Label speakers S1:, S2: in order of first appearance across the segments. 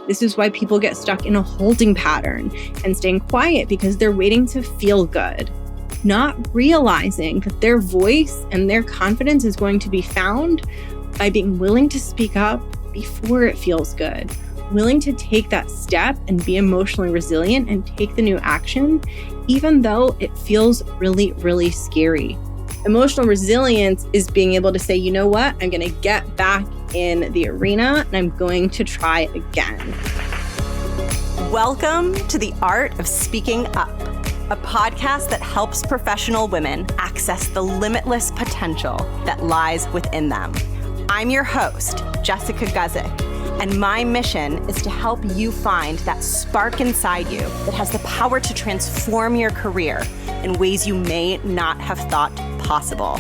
S1: This is why people get stuck in a holding pattern and staying quiet because they're waiting to feel good, not realizing that their voice and their confidence is going to be found by being willing to speak up before it feels good, willing to take that step and be emotionally resilient and take the new action, even though it feels really, really scary. Emotional resilience is being able to say, you know what, I'm going to get back in the arena and I'm going to try again.
S2: Welcome to The Art of Speaking Up, a podcast that helps professional women access the limitless potential that lies within them. I'm your host, Jessica Guzik, and my mission is to help you find that spark inside you that has the power to transform your career in ways you may not have thought possible.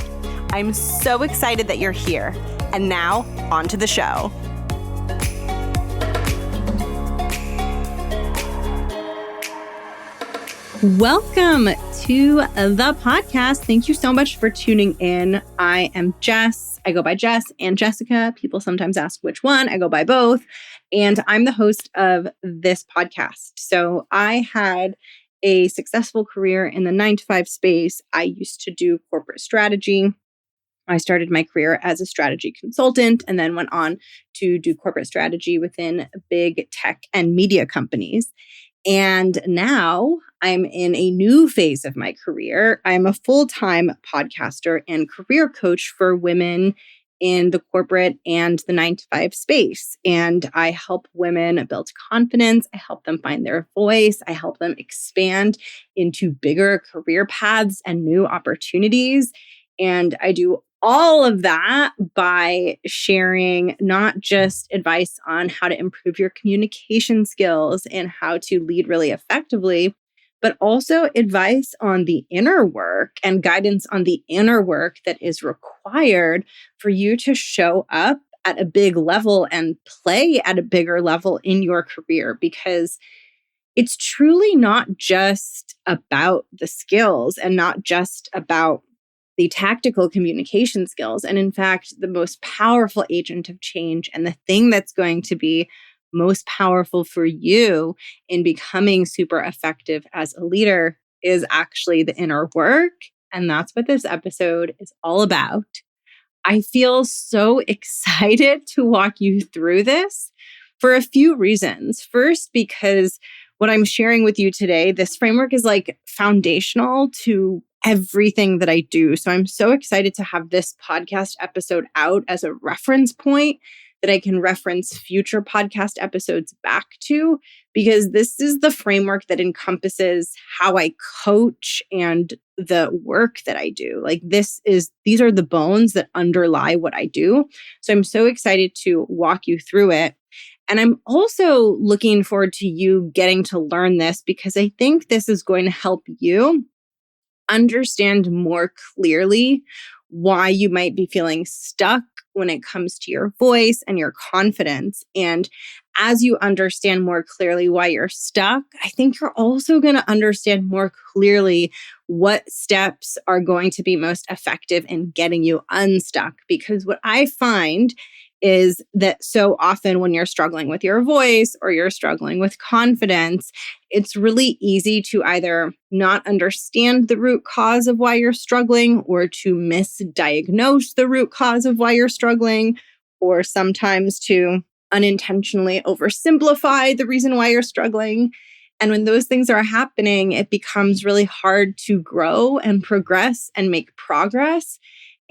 S2: I'm so excited that you're here. And now, on to the show.
S1: Welcome to the podcast. Thank you so much for tuning in. I am Jess. I go by Jess and Jessica. People sometimes ask which one. I go by both. And I'm the host of this podcast. So I had a successful career in the 9-to-5 space. I used to do corporate strategy. I started my career as a strategy consultant and then went on to do corporate strategy within big tech and media companies. And now I'm in a new phase of my career. I'm a full-time podcaster and career coach for women in the corporate and the 9-to-5 space. And I help women build confidence. I help them find their voice. I help them expand into bigger career paths and new opportunities. And I do all of that by sharing not just advice on how to improve your communication skills and how to lead really effectively, but also advice on the inner work and guidance on the inner work that is required for you to show up at a big level and play at a bigger level in your career, because it's truly not just about the skills and not just about the tactical communication skills. And in fact, the most powerful agent of change and the thing that's going to be most powerful for you in becoming super effective as a leader is actually the inner work. And that's what this episode is all about. I feel so excited to walk you through this for a few reasons. First, because what I'm sharing with you today, this framework is like foundational to everything that I do. So I'm so excited to have this podcast episode out as a reference point that I can reference future podcast episodes back to, because this is the framework that encompasses how I coach and the work that I do. Like these are the bones that underlie what I do. So I'm so excited to walk you through it. And I'm also looking forward to you getting to learn this, because I think this is going to help you understand more clearly why you might be feeling stuck when it comes to your voice and your confidence. And as you understand more clearly why you're stuck, I think you're also going to understand more clearly what steps are going to be most effective in getting you unstuck. Because what I find is that so often when you're struggling with your voice or you're struggling with confidence, it's really easy to either not understand the root cause of why you're struggling, or to misdiagnose the root cause of why you're struggling, or sometimes to unintentionally oversimplify the reason why you're struggling. And when those things are happening, it becomes really hard to grow and progress and make progress.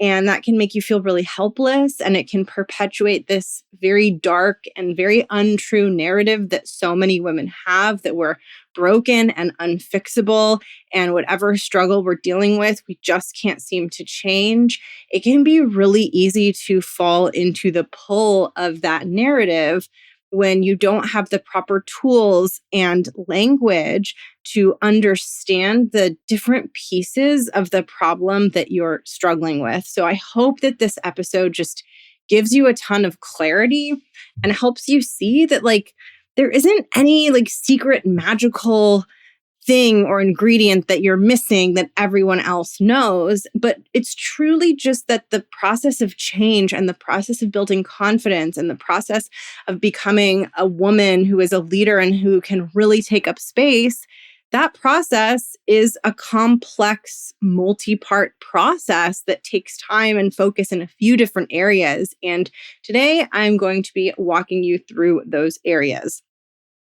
S1: And that can make you feel really helpless, and it can perpetuate this very dark and very untrue narrative that so many women have, that we're broken and unfixable, and whatever struggle we're dealing with, we just can't seem to change. It can be really easy to fall into the pull of that narrative when you don't have the proper tools and language to understand the different pieces of the problem that you're struggling with. So I hope that this episode just gives you a ton of clarity and helps you see that there isn't any secret magical thing or ingredient that you're missing that everyone else knows, but it's truly just that the process of change and the process of building confidence and the process of becoming a woman who is a leader and who can really take up space, that process is a complex, multi-part process that takes time and focus in a few different areas. And today I'm going to be walking you through those areas.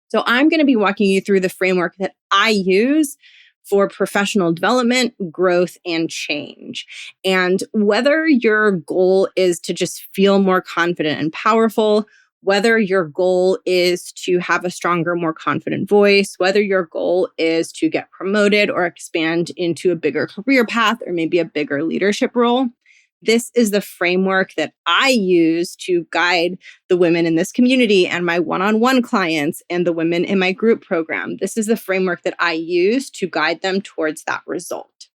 S1: So I'm going to be walking you through the framework that I use for professional development, growth, and change. And whether your goal is to just feel more confident and powerful, whether your goal is to have a stronger, more confident voice, whether your goal is to get promoted or expand into a bigger career path or maybe a bigger leadership role, this is the framework that I use to guide the women in this community and my one-on-one clients and the women in my group program. This is the framework that I use to guide them towards that result.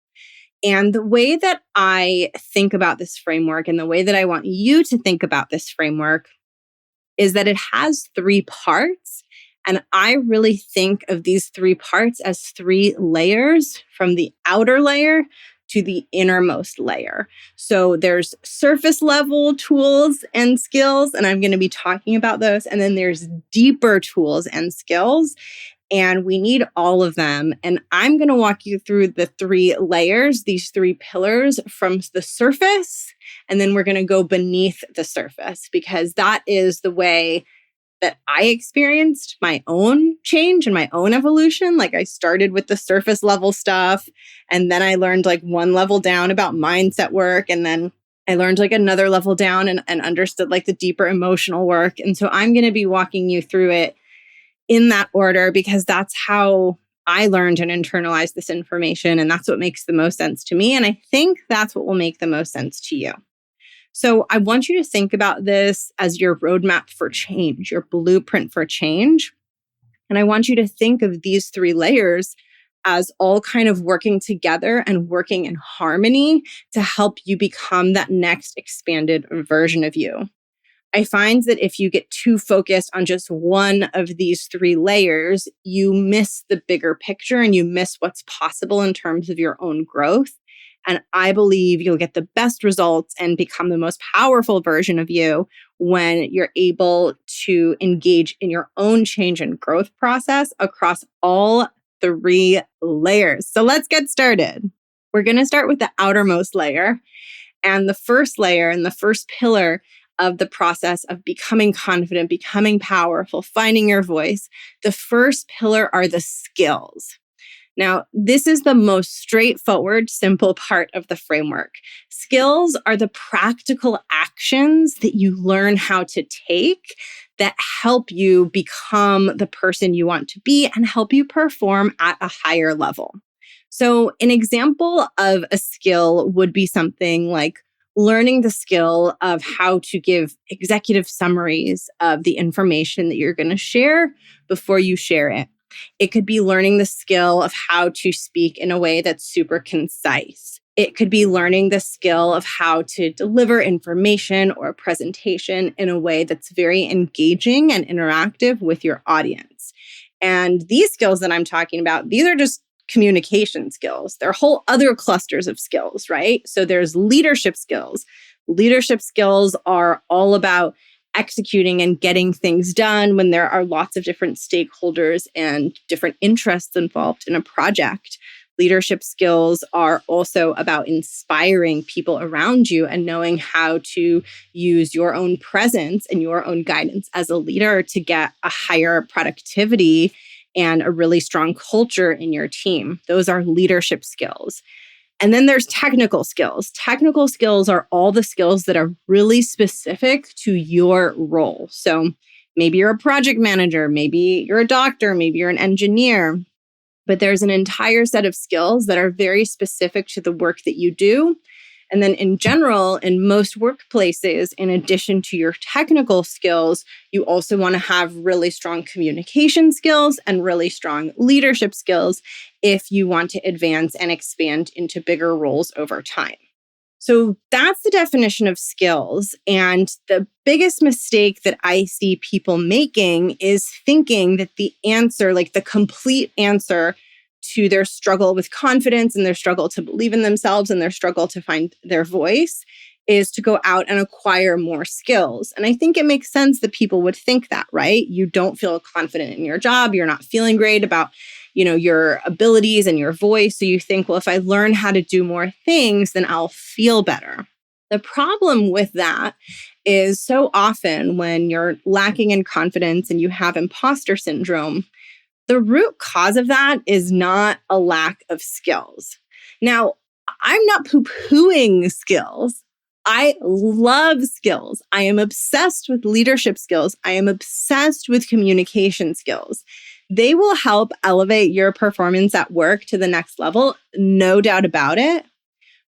S1: And the way that I think about this framework and the way that I want you to think about this framework is that it has 3 parts. And I really think of these 3 parts as 3 layers, from the outer layer to the innermost layer. So there's surface level tools and skills, and I'm going to be talking about those. And then there's deeper tools and skills, and we need all of them. And I'm going to walk you through the 3 layers, these 3 pillars from the surface, and then we're going to go beneath the surface, because that is the way that I experienced my own change and my own evolution. Like, I started with the surface level stuff, and then I learned like 1 level down about mindset work. And then I learned like another level down and understood like the deeper emotional work. And so I'm going to be walking you through it in that order, because that's how I learned and internalized this information. And that's what makes the most sense to me. And I think that's what will make the most sense to you. So I want you to think about this as your roadmap for change, your blueprint for change. And I want you to think of these 3 layers as all kind of working together and working in harmony to help you become that next expanded version of you. I find that if you get too focused on just one of these 3 layers, you miss the bigger picture and you miss what's possible in terms of your own growth. And I believe you'll get the best results and become the most powerful version of you when you're able to engage in your own change and growth process across all 3 layers. So let's get started. We're going to start with the outermost layer. And the first layer and the first pillar of the process of becoming confident, becoming powerful, finding your voice, the first pillar are the skills. Now, this is the most straightforward, simple part of the framework. Skills are the practical actions that you learn how to take that help you become the person you want to be and help you perform at a higher level. So an example of a skill would be something like learning the skill of how to give executive summaries of the information that you're going to share before you share it. It could be learning the skill of how to speak in a way that's super concise. It could be learning the skill of how to deliver information or a presentation in a way that's very engaging and interactive with your audience. And these skills that I'm talking about, these are just communication skills. There are whole other clusters of skills, right? So there's leadership skills. Leadership skills are all about executing and getting things done when there are lots of different stakeholders and different interests involved in a project. Leadership skills are also about inspiring people around you and knowing how to use your own presence and your own guidance as a leader to get a higher productivity and a really strong culture in your team. Those are leadership skills. And then there's technical skills. Technical skills are all the skills that are really specific to your role. So maybe you're a project manager, maybe you're a doctor, maybe you're an engineer, but there's an entire set of skills that are very specific to the work that you do. And then in general, in most workplaces, in addition to your technical skills, you also want to have really strong communication skills and really strong leadership skills if you want to advance and expand into bigger roles over time. So that's the definition of skills. And the biggest mistake that I see people making is thinking that the answer, like the complete answer to their struggle with confidence and their struggle to believe in themselves and their struggle to find their voice is to go out and acquire more skills. And I think it makes sense that people would think that, right? You don't feel confident in your job. You're not feeling great about, your abilities and your voice. So you think, well, if I learn how to do more things, then I'll feel better. The problem with that is so often when you're lacking in confidence and you have imposter syndrome, the root cause of that is not a lack of skills. Now, I'm not poo-pooing skills. I love skills. I am obsessed with leadership skills. I am obsessed with communication skills. They will help elevate your performance at work to the next level, no doubt about it.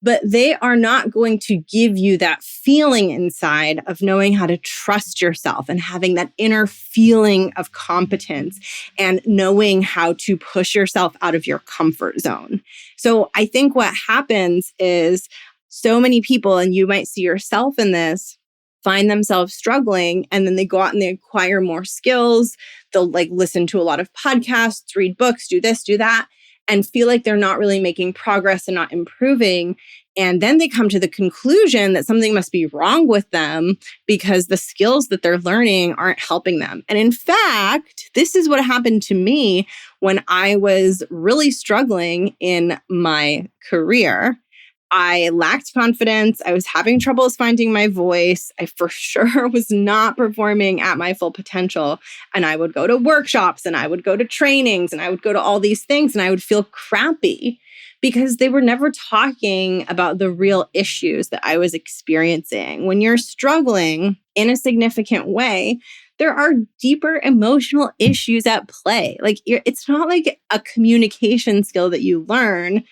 S1: But they are not going to give you that feeling inside of knowing how to trust yourself and having that inner feeling of competence and knowing how to push yourself out of your comfort zone. So I think what happens is so many people, and you might see yourself in this, find themselves struggling, and then they go out and they acquire more skills. They'll listen to a lot of podcasts, read books, do this, do that, and feel like they're not really making progress and not improving. And then they come to the conclusion that something must be wrong with them because the skills that they're learning aren't helping them. And in fact, this is what happened to me when I was really struggling in my career. I lacked confidence. I was having troubles finding my voice. I for sure was not performing at my full potential. And I would go to workshops and I would go to trainings and I would go to all these things and I would feel crappy because they were never talking about the real issues that I was experiencing. When you're struggling in a significant way, there are deeper emotional issues at play. It's not like a communication skill that you learn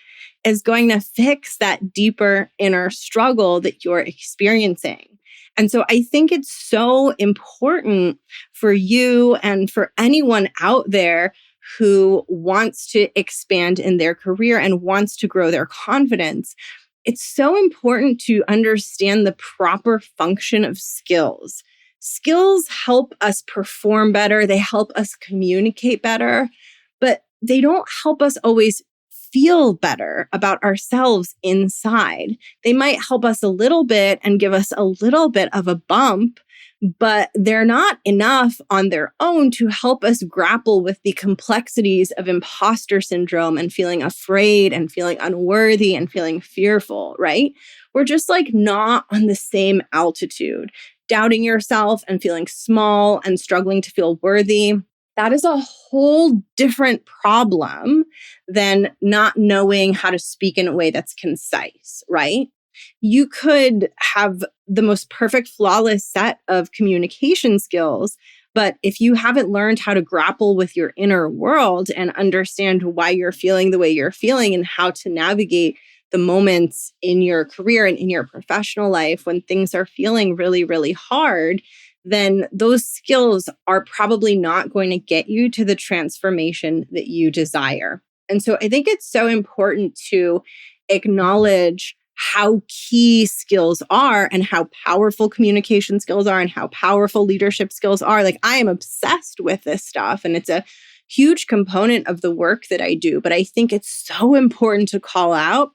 S1: is going to fix that deeper inner struggle that you're experiencing. And so I think it's so important for you and for anyone out there who wants to expand in their career and wants to grow their confidence. It's so important to understand the proper function of skills. Skills help us perform better. They help us communicate better, but they don't help us always feel better about ourselves inside. They might help us a little bit and give us a little bit of a bump, but they're not enough on their own to help us grapple with the complexities of imposter syndrome and feeling afraid and feeling unworthy and feeling fearful, right? We're just not on the same altitude. Doubting yourself and feeling small and struggling to feel worthy, that is a whole different problem than not knowing how to speak in a way that's concise, right? You could have the most perfect, flawless set of communication skills, but if you haven't learned how to grapple with your inner world and understand why you're feeling the way you're feeling and how to navigate the moments in your career and in your professional life when things are feeling really, really hard, then those skills are probably not going to get you to the transformation that you desire. And so I think it's so important to acknowledge how key skills are and how powerful communication skills are and how powerful leadership skills are. I am obsessed with this stuff and it's a huge component of the work that I do. But I think it's so important to call out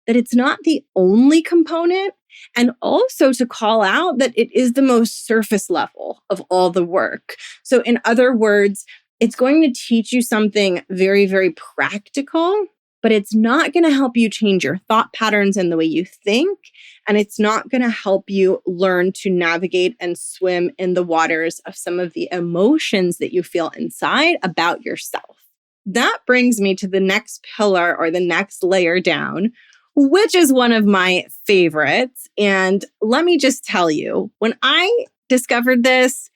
S1: that it's not the only component, and also to call out that it is the most surface level of all the work. So in other words, it's going to teach you something very, very practical, but it's not going to help you change your thought patterns and the way you think. And it's not going to help you learn to navigate and swim in the waters of some of the emotions that you feel inside about yourself. That brings me to the next pillar or the next layer down, which is one of my favorites. And let me just tell you, when I discovered this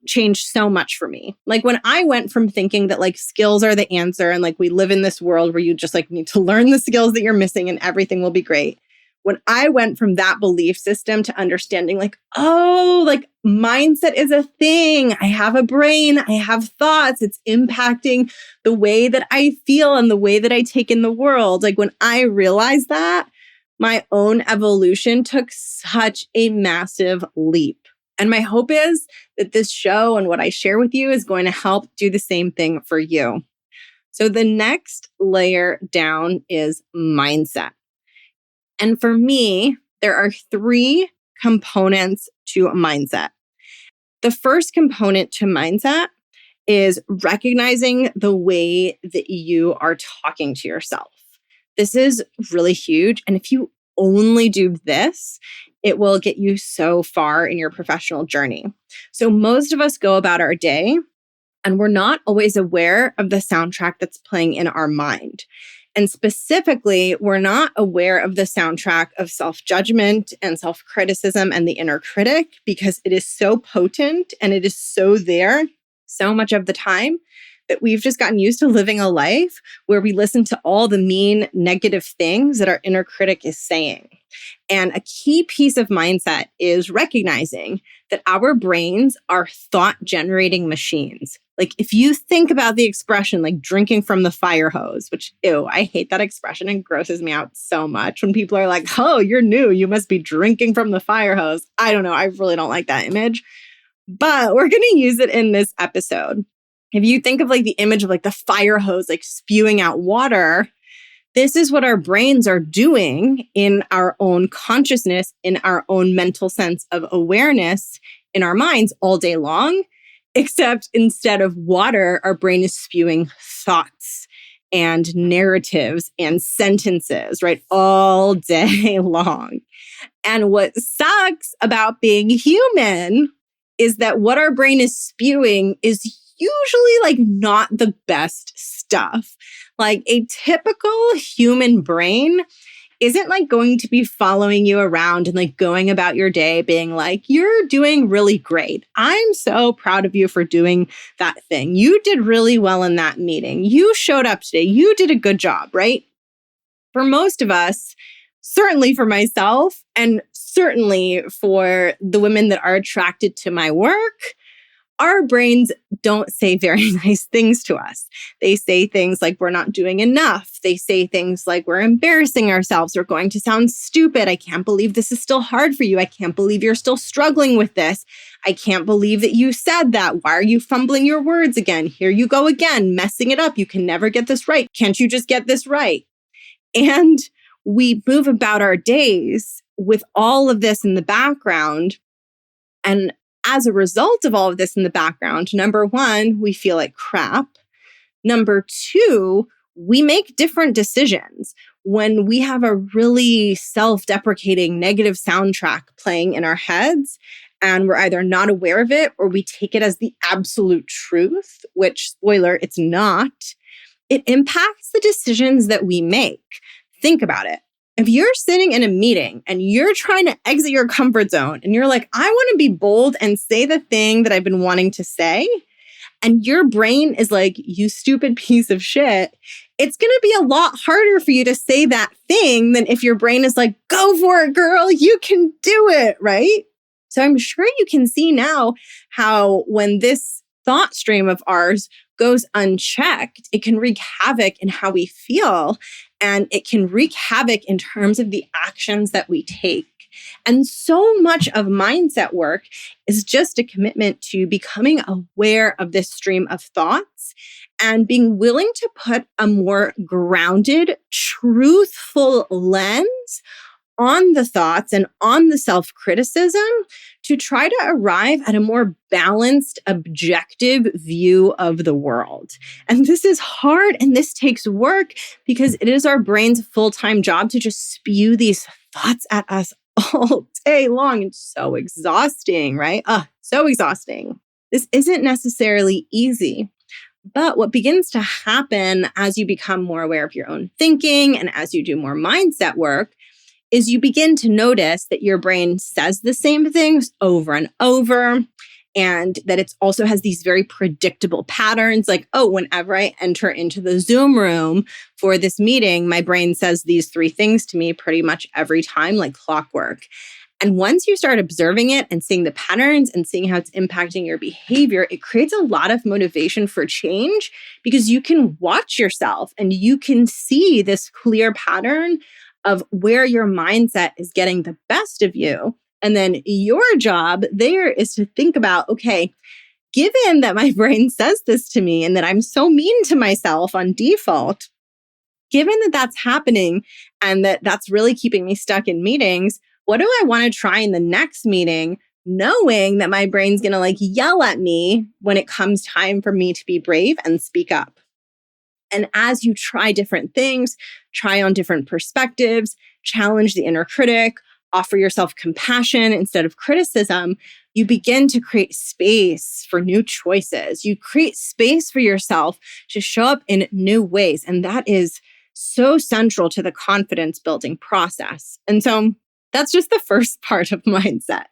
S1: changed so much for me. When I went from thinking that skills are the answer and we live in this world where you just need to learn the skills that you're missing and everything will be great. When I went from that belief system to understanding mindset is a thing. I have a brain. I have thoughts. It's impacting the way that I feel and the way that I take in the world. When I realized that, my own evolution took such a massive leap. And my hope is that this show and what I share with you is going to help do the same thing for you. So the next layer down is mindset. And for me, there are 3 components to a mindset. The first component to mindset is recognizing the way that you are talking to yourself. This is really huge. And if you only do this, it will get you so far in your professional journey. So most of us go about our day and we're not always aware of the soundtrack that's playing in our mind. And specifically, we're not aware of the soundtrack of self-judgment and self-criticism and the inner critic because it is so potent and it is so there so much of the time that we've just gotten used to living a life where we listen to all the mean, negative things that our inner critic is saying. And a key piece of mindset is recognizing that our brains are thought-generating machines. Like if you think about the expression like drinking from the fire hose, which, ew, I hate that expression and grosses me out so much when people are like, oh, you're new, you must be drinking from the fire hose. I don't know, I really don't like that image. But we're going to use it in this episode. If you think of like the image of like the fire hose, like spewing out water, this is what our brains are doing in our own consciousness, in our own mental sense of awareness in our minds all day long. Except instead of water, our brain is spewing thoughts and narratives and sentences, right? All day long. And what sucks about being human is that what our brain is spewing is usually like not the best stuff. Like a typical human brain isn't like going to be following you around and like going about your day being like, you're doing really great. I'm so proud of you for doing that thing. You did really well in that meeting. You showed up today. You did a good job, right? For most of us, certainly for myself, and certainly for the women that are attracted to my work, our brains don't say very nice things to us. They say things like we're not doing enough. They say things like we're embarrassing ourselves. We're going to sound stupid. I can't believe this is still hard for you. I can't believe you're still struggling with this. I can't believe that you said that. Why are you fumbling your words again? Here you go again, messing it up. You can never get this right. Can't you just get this right? And we move about our days with all of this in the background. And as a result of all of this in the background, number 1, we feel like crap. Number 2, we make different decisions when we have a really self-deprecating negative soundtrack playing in our heads and we're either not aware of it or we take it as the absolute truth, which, spoiler, it's not. It impacts the decisions that we make. Think about it. If you're sitting in a meeting and you're trying to exit your comfort zone and you're like, I want to be bold and say the thing that I've been wanting to say, and your brain is like, you stupid piece of shit, it's going to be a lot harder for you to say that thing than if your brain is like, go for it, girl, you can do it, right? So I'm sure you can see now how when this thought stream of ours goes unchecked, it can wreak havoc in how we feel. And it can wreak havoc in terms of the actions that we take. And so much of mindset work is just a commitment to becoming aware of this stream of thoughts and being willing to put a more grounded, truthful lens on the thoughts and on the self-criticism to try to arrive at a more balanced, objective view of the world. And this is hard and this takes work because it is our brain's full-time job to just spew these thoughts at us all day long. It's so exhausting, right? So exhausting. This isn't necessarily easy. But what begins to happen as you become more aware of your own thinking and as you do more mindset work is you begin to notice that your brain says the same things over and over, and that it also has these very predictable patterns. Like, oh, whenever I enter into the Zoom room for this meeting, my brain says these 3 things to me pretty much every time, like clockwork. And once you start observing it and seeing the patterns and seeing how it's impacting your behavior, it creates a lot of motivation for change because you can watch yourself and you can see this clear pattern of where your mindset is getting the best of you. And then your job there is to think about, okay, given that my brain says this to me and that I'm so mean to myself on default, given that that's happening and that that's really keeping me stuck in meetings, what do I want to try in the next meeting, knowing that my brain's going to like yell at me when it comes time for me to be brave and speak up? And as you try different things, try on different perspectives, challenge the inner critic, offer yourself compassion instead of criticism, you begin to create space for new choices. You create space for yourself to show up in new ways. And that is so central to the confidence building process. And so that's just the first part of mindset,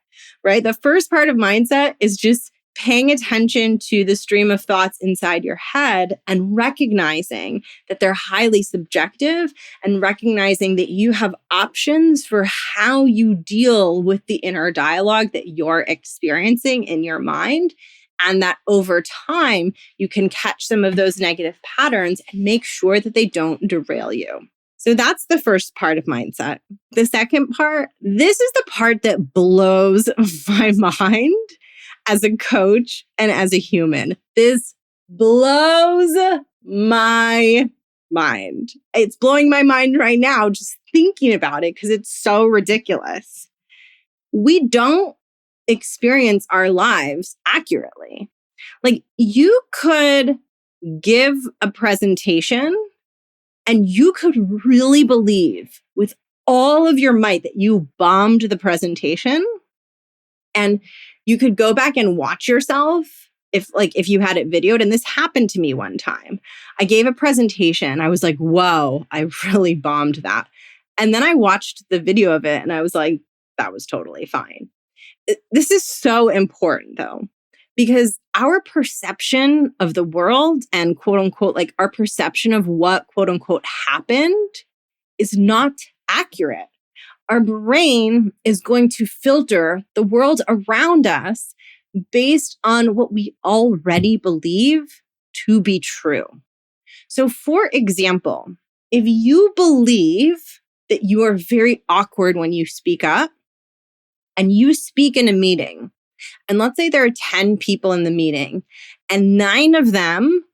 S1: right? The first part of mindset is just paying attention to the stream of thoughts inside your head and recognizing that they're highly subjective and recognizing that you have options for how you deal with the inner dialogue that you're experiencing in your mind. And that over time, you can catch some of those negative patterns and make sure that they don't derail you. So that's the first part of mindset. The second part, this is the part that blows my mind as a coach and as a human. This blows my mind. It's blowing my mind right now just thinking about it because it's so ridiculous. We don't experience our lives accurately. Like you could give a presentation and you could really believe with all of your might that you bombed the presentation. And you could go back and watch yourself if you had it videoed. And this happened to me one time. I gave a presentation. I was like, whoa, I really bombed that. And then I watched the video of it and I was like, that was totally fine. This is so important though, because our perception of the world and quote unquote, like our perception of what quote unquote happened is not accurate. Our brain is going to filter the world around us based on what we already believe to be true. So for example, if you believe that you are very awkward when you speak up and you speak in a meeting, and let's say there are 10 people in the meeting and 9 of them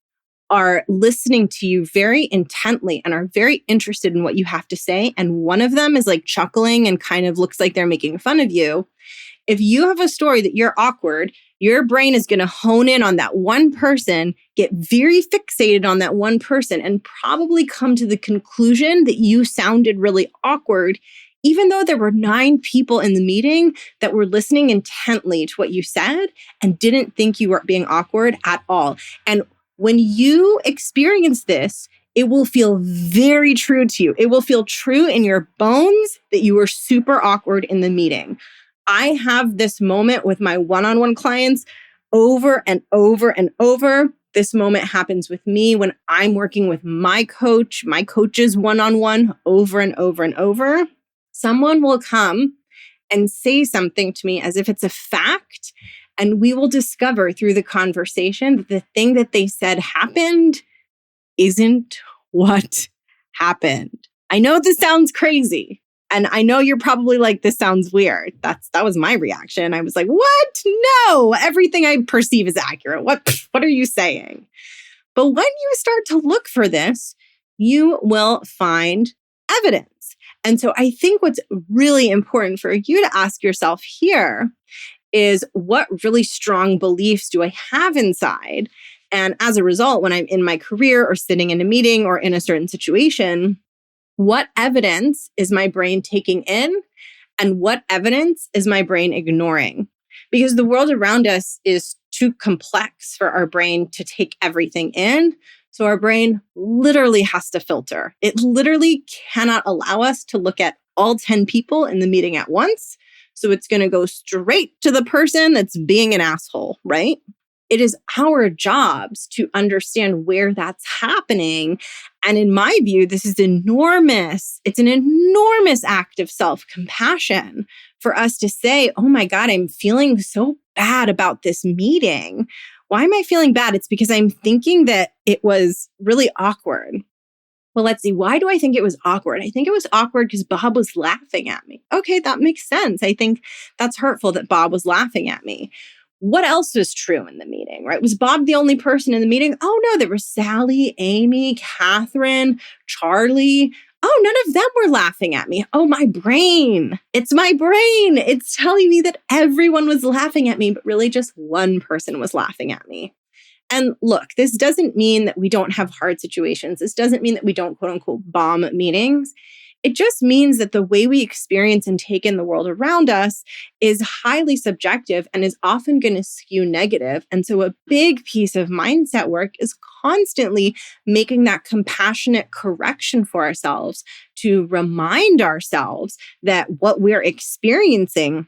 S1: are listening to you very intently and are very interested in what you have to say. And one of them is like chuckling and kind of looks like they're making fun of you. If you have a story that you're awkward, your brain is going to hone in on that one person, get very fixated on that one person, and probably come to the conclusion that you sounded really awkward, even though there were 9 people in the meeting that were listening intently to what you said and didn't think you were being awkward at all. And when you experience this, it will feel very true to you. It will feel true in your bones that you were super awkward in the meeting. I have this moment with my one-on-one clients over and over and over. This moment happens with me when I'm working with my coaches one-on-one over and over and over. Someone will come and say something to me as if it's a fact. And we will discover through the conversation that the thing that they said happened isn't what happened. I know this sounds crazy. And I know you're probably like, this sounds weird. That was my reaction. I was like, what? No, everything I perceive is accurate. What are you saying? But when you start to look for this, you will find evidence. And so I think what's really important for you to ask yourself here is what really strong beliefs do I have inside? And as a result, when I'm in my career or sitting in a meeting or in a certain situation, what evidence is my brain taking in and what evidence is my brain ignoring? Because the world around us is too complex for our brain to take everything in. So our brain literally has to filter. It literally cannot allow us to look at all 10 people in the meeting at once. So it's going to go straight to the person that's being an asshole, right? It is our jobs to understand where that's happening. And in my view, this is enormous. It's an enormous act of self-compassion for us to say, oh my God, I'm feeling so bad about this meeting. Why am I feeling bad? It's because I'm thinking that it was really awkward. Well, let's see. Why do I think it was awkward? I think it was awkward because Bob was laughing at me. Okay, that makes sense. I think that's hurtful that Bob was laughing at me. what else was true in the meeting, right? Was Bob the only person in the meeting? Oh, no, there was Sally, Amy, Catherine, Charlie. Oh, none of them were laughing at me. Oh, my brain. It's my brain. It's telling me that everyone was laughing at me, but really just one person was laughing at me. And look, this doesn't mean that we don't have hard situations. This doesn't mean that we don't quote unquote bomb meetings. It just means that the way we experience and take in the world around us is highly subjective and is often going to skew negative. And so a big piece of mindset work is constantly making that compassionate correction for ourselves to remind ourselves that what we're experiencing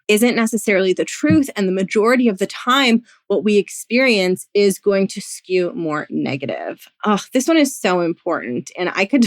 S1: isn't necessarily the truth. And the majority of the time, what we experience is going to skew more negative. Oh, this one is so important. And I could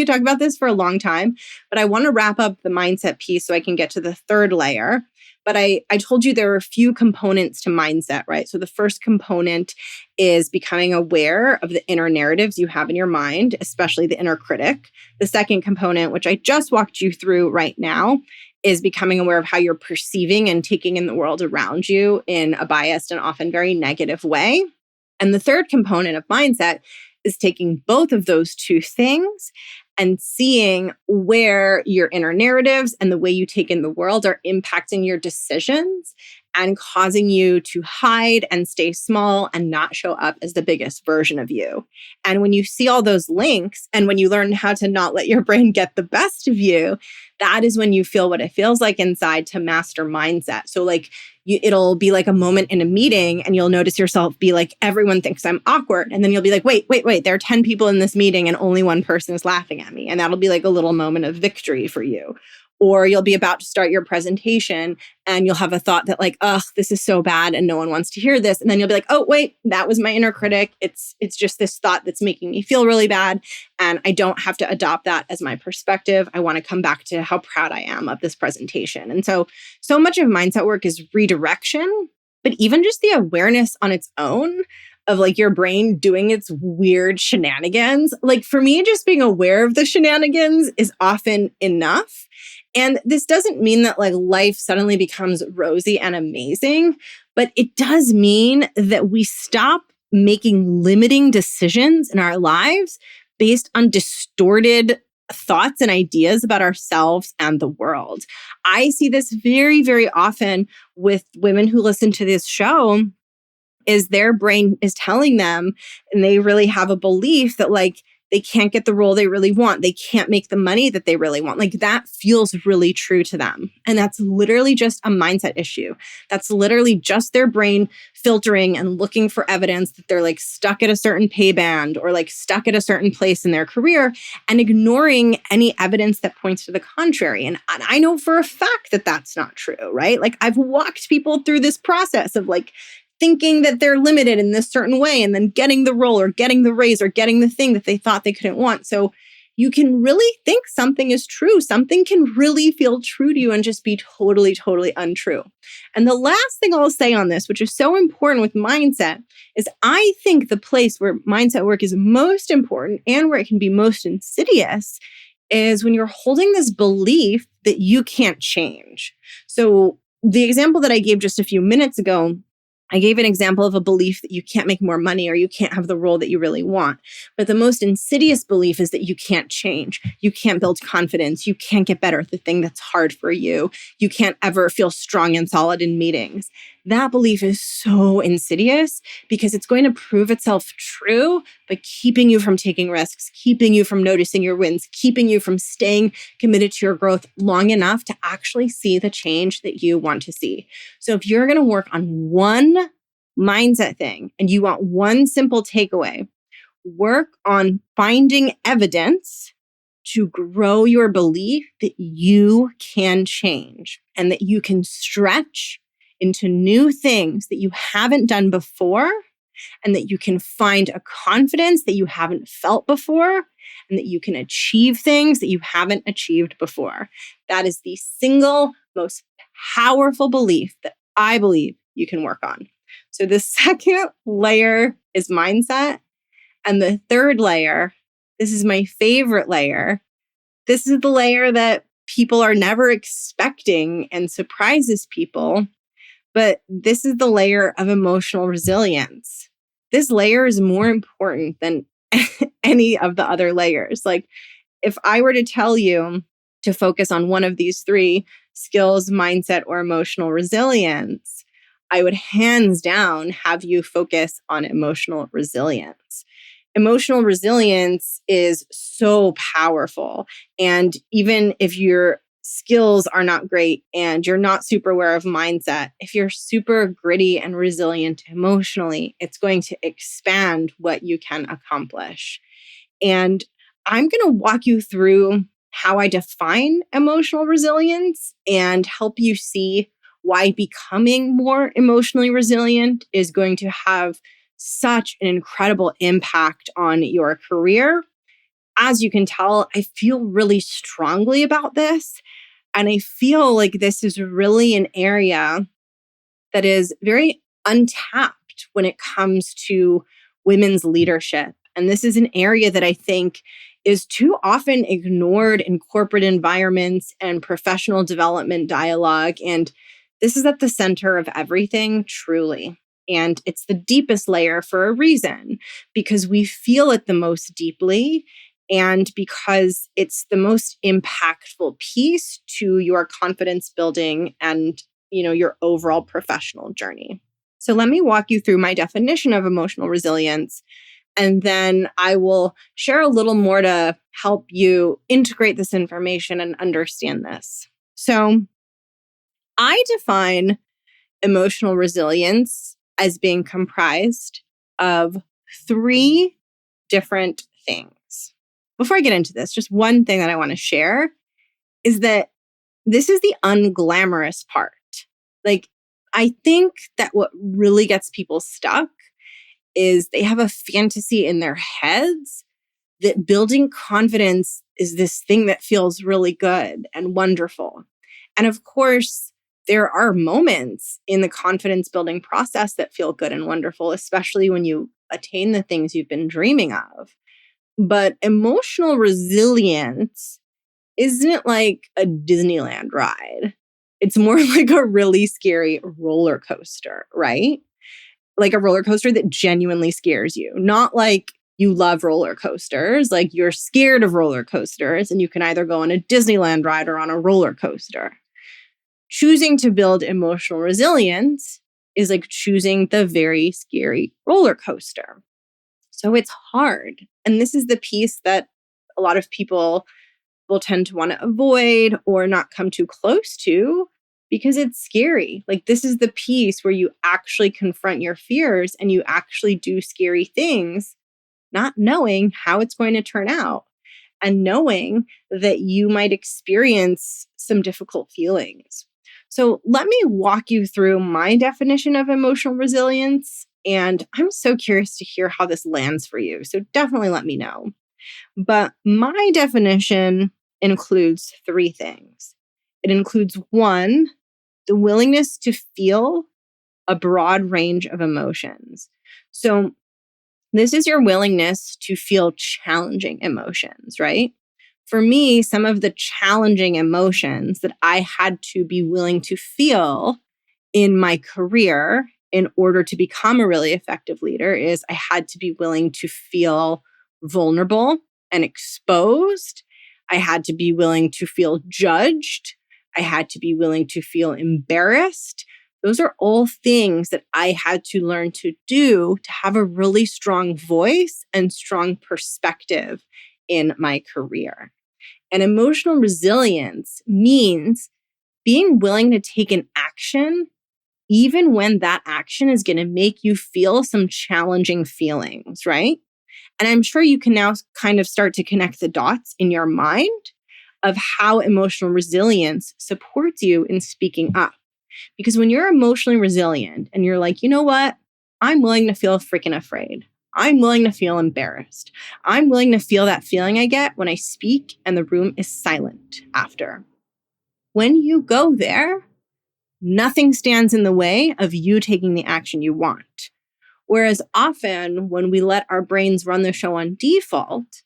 S1: talk about this for a long time, but I want to wrap up the mindset piece so I can get to the third layer. But I told you there are a few components to mindset, right? So the first component is becoming aware of the inner narratives you have in your mind, especially the inner critic. The second component, which I just walked you through right now, is becoming aware of how you're perceiving and taking in the world around you in a biased and often very negative way. And the third component of mindset is taking both of those two things and seeing where your inner narratives and the way you take in the world are impacting your decisions and causing you to hide and stay small and not show up as the biggest version of you. And when you see all those links and when you learn how to not let your brain get the best of you, that is when you feel what it feels like inside to master mindset. So it'll be like a moment in a meeting and you'll notice yourself be like, everyone thinks I'm awkward. And then you'll be like, wait, there are 10 people in this meeting and only one person is laughing at me. And that'll be like a little moment of victory for you. Or you'll be about to start your presentation and you'll have a thought that like, ugh, this is so bad and no one wants to hear this. And then you'll be like, oh, wait, that was my inner critic. It's just this thought that's making me feel really bad. And I don't have to adopt that as my perspective. I want to come back to how proud I am of this presentation. And so much of mindset work is redirection, but even just the awareness on its own of like your brain doing its weird shenanigans. Like for me, just being aware of the shenanigans is often enough. And this doesn't mean that like life suddenly becomes rosy and amazing, but it does mean that we stop making limiting decisions in our lives based on distorted thoughts and ideas about ourselves and the world. I see this very, very often with women who listen to this show is their brain is telling them, and they really have a belief that like they can't get the role they really want. They can't make the money that they really want. Like that feels really true to them. And that's literally just a mindset issue. That's literally just their brain filtering and looking for evidence that they're like stuck at a certain pay band or like stuck at a certain place in their career and ignoring any evidence that points to the contrary. And I know for a fact that that's not true, right? Like I've walked people through this process of like thinking that they're limited in this certain way and then getting the role or getting the raise or getting the thing that they thought they couldn't want. So you can really think something is true. Something can really feel true to you and just be totally, totally untrue. And the last thing I'll say on this, which is so important with mindset, is I think the place where mindset work is most important and where it can be most insidious is when you're holding this belief that you can't change. So the example that I gave just a few minutes ago, I gave an example of a belief that you can't make more money or you can't have the role that you really want. But the most insidious belief is that you can't change. You can't build confidence. You can't get better at the thing that's hard for you. You can't ever feel strong and solid in meetings. That belief is so insidious because it's going to prove itself true by keeping you from taking risks, keeping you from noticing your wins, keeping you from staying committed to your growth long enough to actually see the change that you want to see. So if you're going to work on one mindset thing and you want one simple takeaway, work on finding evidence to grow your belief that you can change and that you can stretch into new things that you haven't done before, and that you can find a confidence that you haven't felt before, and that you can achieve things that you haven't achieved before. That is the single most powerful belief that I believe you can work on. So the second layer is mindset. And the third layer, this is my favorite layer. This is the layer that people are never expecting and surprises people. But this is the layer of emotional resilience. This layer is more important than any of the other layers. Like, if I were to tell you to focus on one of these three skills, mindset, or emotional resilience, I would hands down have you focus on emotional resilience. Emotional resilience is so powerful. And even if your skills are not great and you're not super aware of mindset, if you're super gritty and resilient emotionally, it's going to expand what you can accomplish. And I'm going to walk you through how I define emotional resilience and help you see why becoming more emotionally resilient is going to have such an incredible impact on your career. As you can tell, I feel really strongly about this. And I feel like this is really an area that is very untapped when it comes to women's leadership. And this is an area that I think is too often ignored in corporate environments and professional development dialogue. And this is at the center of everything, truly. And it's the deepest layer for a reason, because we feel it the most deeply and because it's the most impactful piece to your confidence building and your overall professional journey. So let me walk you through my definition of emotional resilience, and then I will share a little more to help you integrate this information and understand this. So I define emotional resilience as being comprised of three different things. Before I get into this, just one thing that I want to share is that this is the unglamorous part. Like, I think that what really gets people stuck is they have a fantasy in their heads that building confidence is this thing that feels really good and wonderful. And of course, there are moments in the confidence building process that feel good and wonderful, especially when you attain the things you've been dreaming of. But emotional resilience isn't like a Disneyland ride. It's more like a really scary roller coaster, right? Like a roller coaster that genuinely scares you, not like you love roller coasters, like you're scared of roller coasters and you can either go on a Disneyland ride or on a roller coaster. Choosing to build emotional resilience is like choosing the very scary roller coaster. So it's hard. And this is the piece that a lot of people will tend to want to avoid or not come too close to because it's scary. Like, this is the piece where you actually confront your fears and you actually do scary things, not knowing how it's going to turn out and knowing that you might experience some difficult feelings. So let me walk you through my definition of emotional resilience. And I'm so curious to hear how this lands for you. So definitely let me know. But my definition includes three things. It includes one, the willingness to feel a broad range of emotions. So this is your willingness to feel challenging emotions, right? For me, some of the challenging emotions that I had to be willing to feel in my career in order to become a really effective leader is I had to be willing to feel vulnerable and exposed. I had to be willing to feel judged. I had to be willing to feel embarrassed. Those are all things that I had to learn to do to have a really strong voice and strong perspective in my career. And emotional resilience means being willing to take an action even when that action is going to make you feel some challenging feelings, right? And I'm sure you can now kind of start to connect the dots in your mind of how emotional resilience supports you in speaking up. Because when you're emotionally resilient and you're like, you know what? I'm willing to feel freaking afraid. I'm willing to feel embarrassed. I'm willing to feel that feeling I get when I speak and the room is silent after. When you go there, nothing stands in the way of you taking the action you want. Whereas often when we let our brains run the show on default,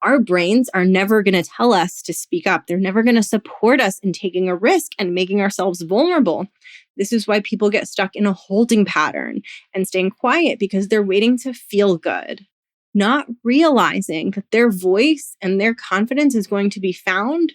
S1: our brains are never going to tell us to speak up. They're never going to support us in taking a risk and making ourselves vulnerable. This is why people get stuck in a holding pattern and staying quiet, because they're waiting to feel good, not realizing that their voice and their confidence is going to be found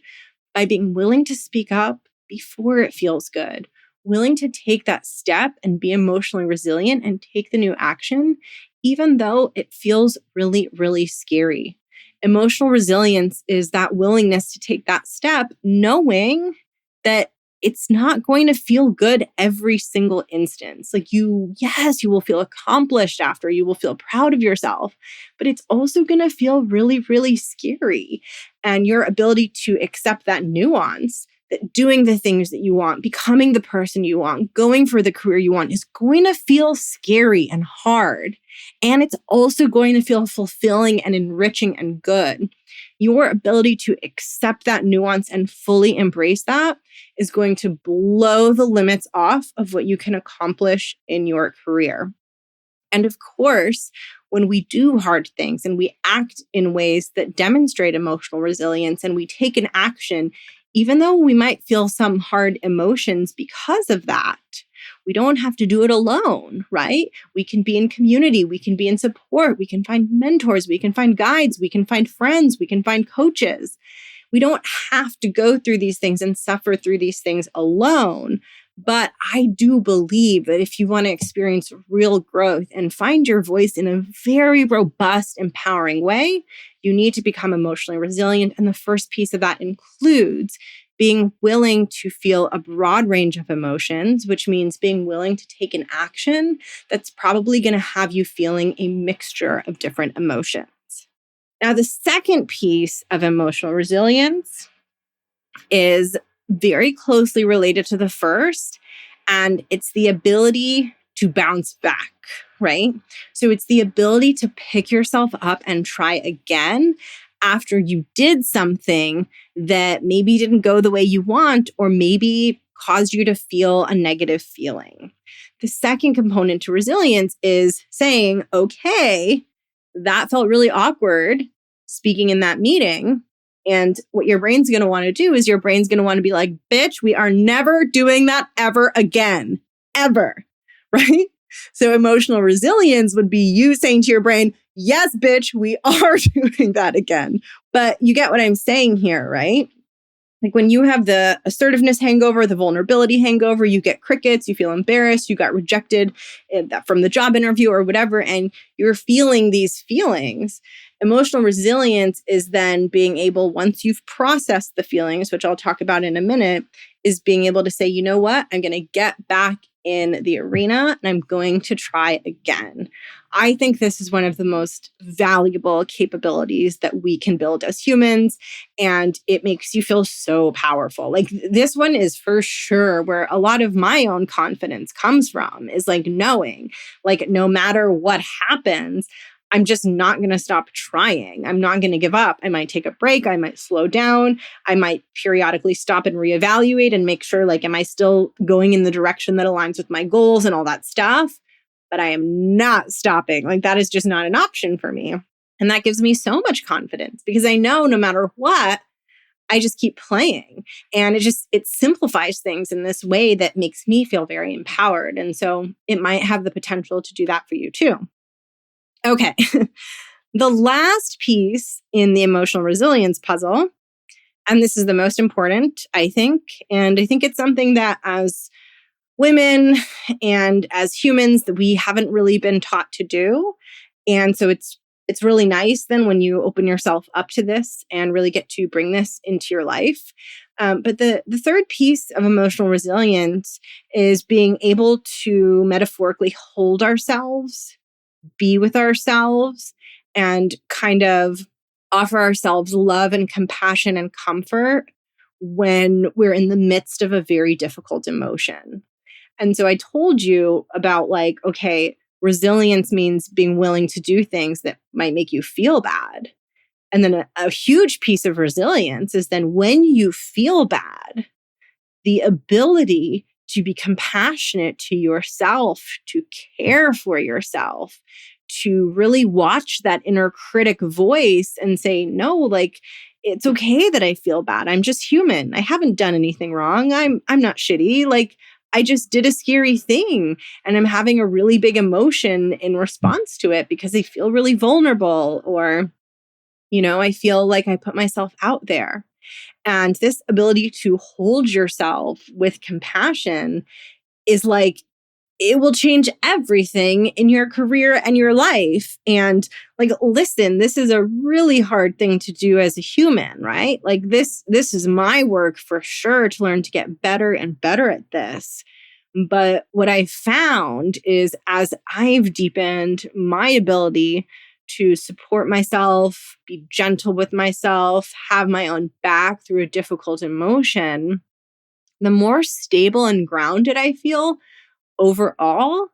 S1: by being willing to speak up before it feels good, willing to take that step and be emotionally resilient and take the new action, even though it feels really, really scary. Emotional resilience is that willingness to take that step, knowing that it's not going to feel good every single instance. Like yes, you will feel accomplished after, you will feel proud of yourself, but it's also going to feel really, really scary. And your ability to accept that nuance, that doing the things that you want, becoming the person you want, going for the career you want is going to feel scary and hard. And it's also going to feel fulfilling and enriching and good. Your ability to accept that nuance and fully embrace that is going to blow the limits off of what you can accomplish in your career. And of course, when we do hard things and we act in ways that demonstrate emotional resilience and we take an action, even though we might feel some hard emotions because of that, we don't have to do it alone, right? We can be in community, we can be in support, we can find mentors, we can find guides, we can find friends, we can find coaches. We don't have to go through these things and suffer through these things alone. But I do believe that if you want to experience real growth and find your voice in a very robust, empowering way, you need to become emotionally resilient. And the first piece of that includes being willing to feel a broad range of emotions, which means being willing to take an action that's probably going to have you feeling a mixture of different emotions. Now, the second piece of emotional resilience is very closely related to the first, and it's the ability to bounce back, right? So it's the ability to pick yourself up and try again after you did something that maybe didn't go the way you want, or maybe caused you to feel a negative feeling. The second component to resilience is saying, okay, that felt really awkward speaking in that meeting. And what your brain's going to want to do is your brain's going to want to be like, bitch, we are never doing that ever again, ever, right? So emotional resilience would be you saying to your brain, yes, bitch, we are doing that again. But you get what I'm saying here, right? Like when you have the assertiveness hangover, the vulnerability hangover, you get crickets, you feel embarrassed, you got rejected from the job interview or whatever, and you're feeling these feelings. Emotional resilience is then being able, once you've processed the feelings, which I'll talk about in a minute, is being able to say, you know what, I'm going to get back in the arena and I'm going to try again. I think this is one of the most valuable capabilities that we can build as humans, and it makes you feel so powerful. Like this one is for sure where a lot of my own confidence comes from, is like knowing, like no matter what happens, I'm just not going to stop trying. I'm not going to give up. I might take a break. I might slow down. I might periodically stop and reevaluate and make sure, like, am I still going in the direction that aligns with my goals and all that stuff? But I am not stopping. Like, that is just not an option for me. And that gives me so much confidence because I know no matter what, I just keep playing. And it simplifies things in this way that makes me feel very empowered. And so it might have the potential to do that for you too. Okay. The last piece in the emotional resilience puzzle, and this is the most important, I think, and I think it's something that as women and as humans that we haven't really been taught to do. And so it's really nice then when you open yourself up to this and really get to bring this into your life. But the third piece of emotional resilience is being able to metaphorically hold ourselves, be with ourselves, and kind of offer ourselves love and compassion and comfort when we're in the midst of a very difficult emotion. And so I told you about like, okay, resilience means being willing to do things that might make you feel bad. And then a huge piece of resilience is then when you feel bad, the ability to be compassionate to yourself, to care for yourself, to really watch that inner critic voice and say, no, like, it's okay that I feel bad. I'm just human. I haven't done anything wrong. I'm not shitty. Like, I just did a scary thing and I'm having a really big emotion in response to it because I feel really vulnerable, or, I feel like I put myself out there. And this ability to hold yourself with compassion is like, it will change everything in your career and your life. And like, listen, this is a really hard thing to do as a human, right? Like this is my work for sure, to learn to get better and better at this. But what I found is, as I've deepened my ability to support myself, be gentle with myself, have my own back through a difficult emotion, the more stable and grounded I feel overall.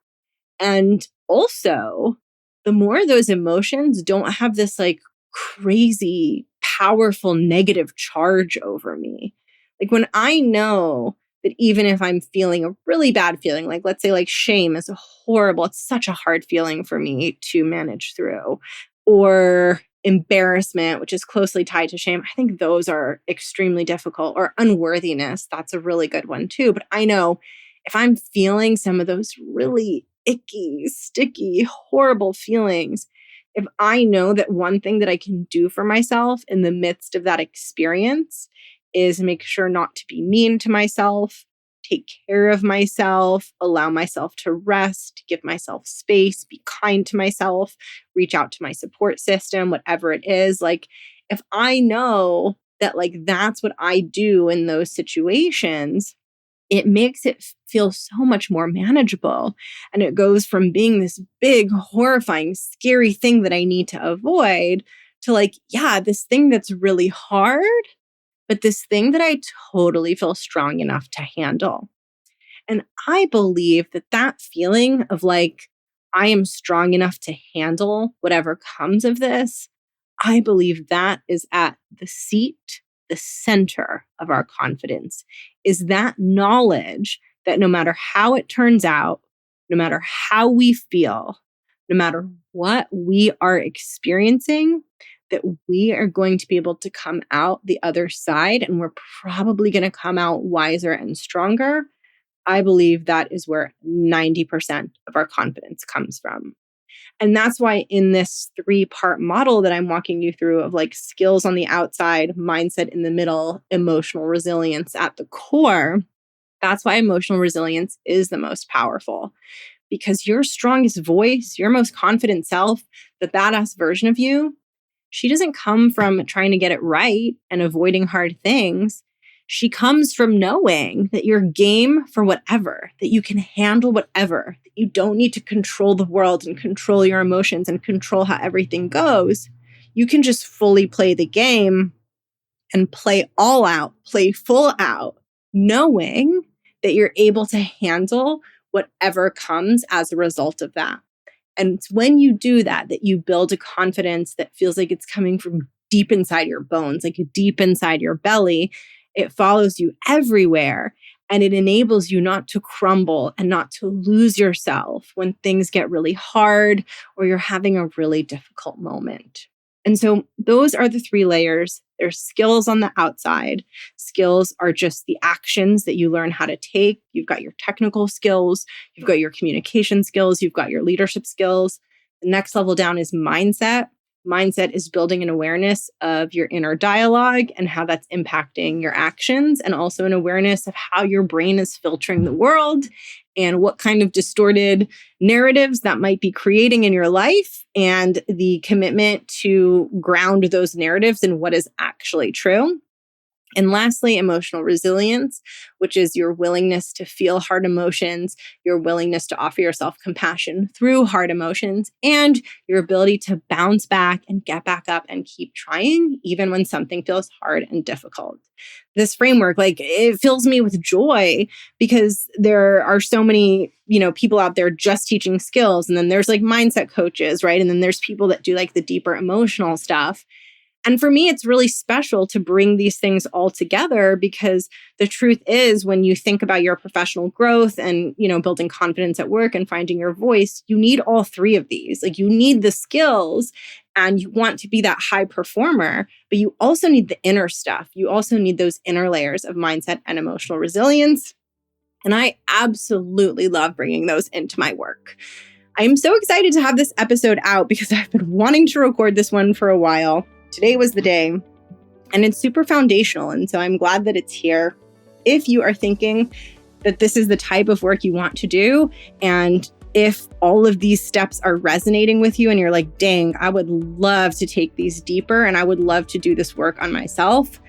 S1: And also, the more those emotions don't have this like crazy, powerful negative charge over me. Like when I know that even if I'm feeling a really bad feeling, like let's say like shame is horrible, it's such a hard feeling for me to manage through, or embarrassment, which is closely tied to shame. I think those are extremely difficult, or unworthiness. That's a really good one too. But I know if I'm feeling some of those really icky, sticky, horrible feelings, if I know that one thing that I can do for myself in the midst of that experience is make sure not to be mean to myself, take care of myself, allow myself to rest, give myself space, be kind to myself, reach out to my support system, whatever it is. Like, if I know that, like, that's what I do in those situations, it makes it feel so much more manageable. And it goes from being this big, horrifying, scary thing that I need to avoid to like, yeah, this thing that's really hard, but this thing that I totally feel strong enough to handle. And I believe that that feeling of like, I am strong enough to handle whatever comes of this, I believe that is at the seat, the center of our confidence, is that knowledge that no matter how it turns out, no matter how we feel, no matter what we are experiencing, that we are going to be able to come out the other side, and we're probably going to come out wiser and stronger. I believe that is where 90% of our confidence comes from. And that's why in this 3-part model that I'm walking you through of like skills on the outside, mindset in the middle, emotional resilience at the core, that's why emotional resilience is the most powerful. Because your strongest voice, your most confident self, the badass version of you, she doesn't come from trying to get it right and avoiding hard things. She comes from knowing that you're game for whatever, that you can handle whatever, that you don't need to control the world and control your emotions and control how everything goes. You can just fully play the game and play all out, play full out, knowing that you're able to handle whatever comes as a result of that. And it's when you do that, that you build a confidence that feels like it's coming from deep inside your bones, like deep inside your belly. It follows you everywhere, and it enables you not to crumble and not to lose yourself when things get really hard or you're having a really difficult moment. And so those are the 3 layers. There's skills on the outside. Skills are just the actions that you learn how to take. You've got your technical skills, you've got your communication skills, you've got your leadership skills. The next level down is mindset. Mindset is building an awareness of your inner dialogue and how that's impacting your actions, and also an awareness of how your brain is filtering the world and what kind of distorted narratives that might be creating in your life, and the commitment to ground those narratives in what is actually true. And lastly, emotional resilience, which is your willingness to feel hard emotions, your willingness to offer yourself compassion through hard emotions, and your ability to bounce back and get back up and keep trying, even when something feels hard and difficult. This framework, like, it fills me with joy because there are so many, people out there just teaching skills. And then there's like mindset coaches, right? And then there's people that do like the deeper emotional stuff. And for me, it's really special to bring these things all together because the truth is when you think about your professional growth and, building confidence at work and finding your voice, you need all three of these. Like you need the skills and you want to be that high performer, but you also need the inner stuff. You also need those inner layers of mindset and emotional resilience. And I absolutely love bringing those into my work. I'm so excited to have this episode out because I've been wanting to record this one for a while. Today was the day, and it's super foundational. And so I'm glad that it's here. If you are thinking that this is the type of work you want to do, and if all of these steps are resonating with you and you're like, dang, I would love to take these deeper and I would love to do this work on myself,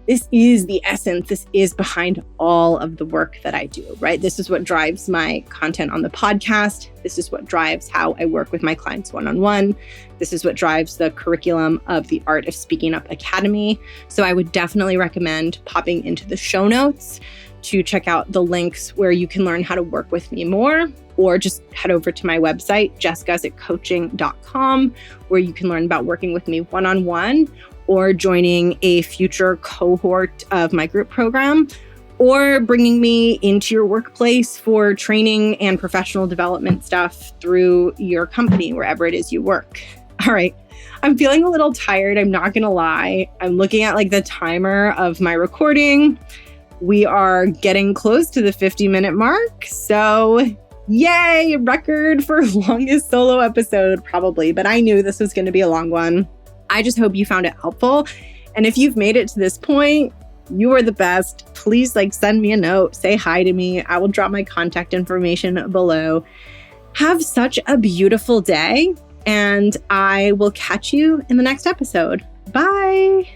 S1: this is the essence. This is behind all of the work that I do, right? This is what drives my content on the podcast. This is what drives how I work with my clients one-on-one. This is what drives the curriculum of the Art of Speaking Up Academy. So I would definitely recommend popping into the show notes to check out the links where you can learn how to work with me more, or just head over to my website, jessgussetcoaching.com, where you can learn about working with me one-on-one, or joining a future cohort of my group program, or bringing me into your workplace for training and professional development stuff through your company, wherever it is you work. All right. I'm feeling a little tired. I'm not going to lie. I'm looking at the timer of my recording. We are getting close to the 50-minute mark. So yay, record for longest solo episode, probably. But I knew this was going to be a long one. I just hope you found it helpful. And if you've made it to this point, you are the best. Please send me a note, say hi to me. I will drop my contact information below. Have such a beautiful day, and I will catch you in the next episode. Bye.